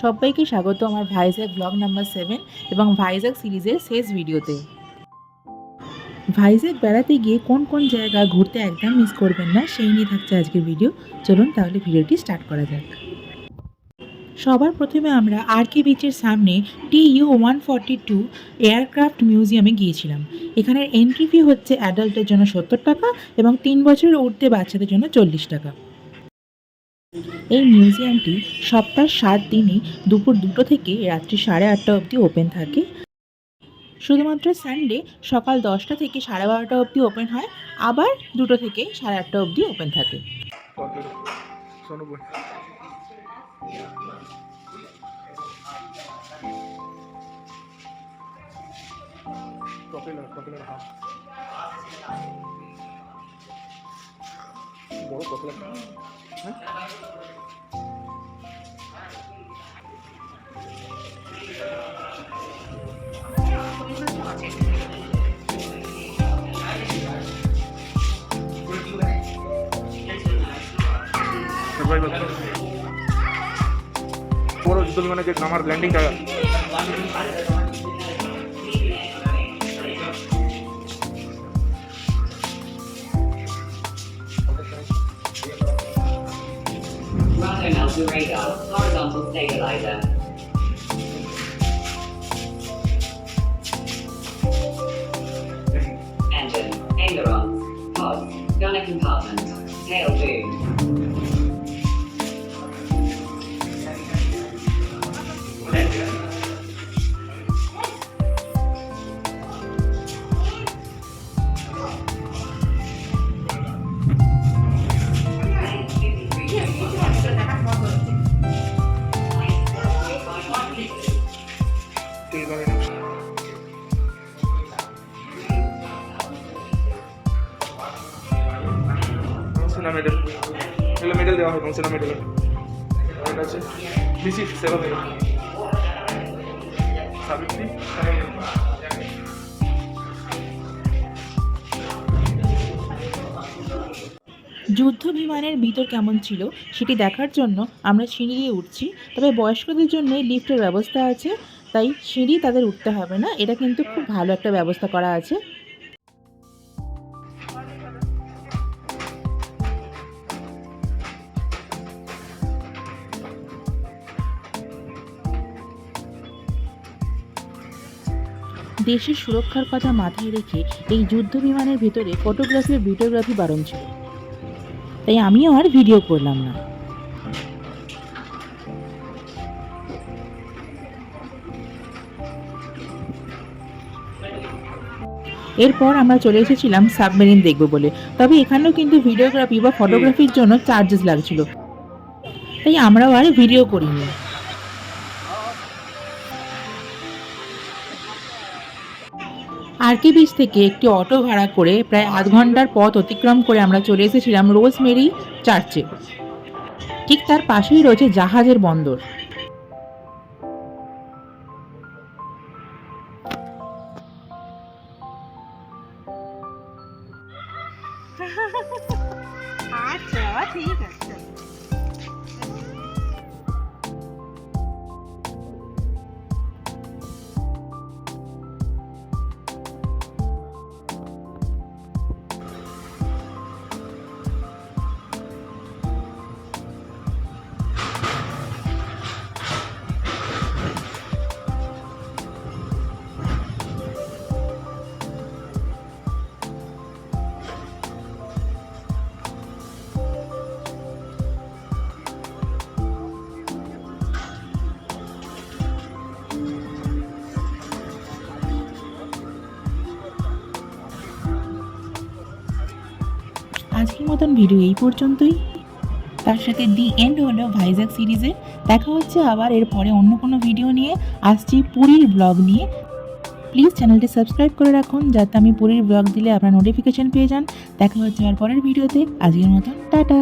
সবাইকে স্বাগত আমার ভাইজ্যাগ ব্লগ নাম্বার 7 এবং ভাইজ্যাগ সিরিজের শেষ ভিডিওতে। ভাইজ্যাগ বেড়াতে গিয়ে কোন কোন জায়গা ঘুরতে একদম মিস করবেন না সেই নিয়ে থাকছে আজকের ভিডিও। চলুন তাহলে ভিডিওটি স্টার্ট করা যাক। সবার প্রথমে আমরা আরকে বিচের সামনে TU-142 এয়ারক্রাফট মিউজিয়ামে গিয়েছিলাম। এখানের এন্ট্রি ফি হচ্ছে অ্যাডাল্টের জন্য 70 টাকা এবং 3 বছরের ঊর্ধ্বে বাচ্চাদের জন্য 40 টাকা। এই মিউজিয়ামটি সপ্তাহে 7 দিনই দুপুর 2টো থেকে রাত্রি 8:30 অবধি ওপেন থাকে। শুধুমাত্র সানডে সকাল 10টা থেকে 12:30 অবধি ওপেন হয়, আবার 2টো থেকে 8:30 অবধি ওপেন থাকে। বড় যুদ্ধ বিমানে যে নামার ল্যান্ডিং জায়গা radar, horizontal stabilizer. Engine, ailerons, pods, gunner compartment, tail boom. Medal এগুলো মেডেল দেওয়া হয় কনসেনা মেডেল। এটা আছে বিসি সেবা মেডেল সাবিত্রী। যুদ্ধ বিমানের ভিতর কেমন ছিল সেটি দেখার জন্য আমরা সিঁড়ি দিয়ে উঠছি, তবে বয়স্কদের জন্য লিফটের ব্যবস্থা আছে, তাই সিঁড়ি তাদের উঠতে হবে না। এটা কিন্তু খুব ভালো একটা ব্যবস্থা করা আছে। দেশের সুরক্ষার কথা মাথায় রেখে এই যুদ্ধ বিমানের ভিতরে ফটোগ্রাফি ও ভিডিওগ্রাফি বারণ ছিল, তাই আমিও আর ভিডিও করলাম না। এরপর আমরা চলে এসেছিলাম সাবমেরিন দেখব বলে, তবে এখানেও কিন্তু ভিডিওগ্রাফি বা ফটোগ্রাফির জন্য চার্জেস লাগছিল, তাই আমরাও আর ভিডিও করিনি। আরকে বিচ থেকে একটি অটো ভাড়া করে প্রায় আধ ঘন্টার পথ অতিক্রম করে আমরা চলে এসেছিলাম রোজমেরি চার্চে। ঠিক তার পাশেই রয়েছে জাহাজের বন্দর। আচ্ছা ঠিক আছে। আজকের মতন ভিডিও এই পর্যন্তই। তার সাথে দি এন্ড হলো ভাইজ্যাগ সিরিজের। দেখা হচ্ছে আবার এরপরে অন্য কোনো ভিডিও নিয়ে। আসছি পুরীর ব্লগ নিয়ে। প্লিজ চ্যানেলটি সাবস্ক্রাইব করে রাখুন যাতে আমি পুরীর ব্লগ দিলে আপনার নোটিফিকেশন পেয়ে যান। দেখা হচ্ছে আর পরের ভিডিওতে। আজকের মতন টাটা।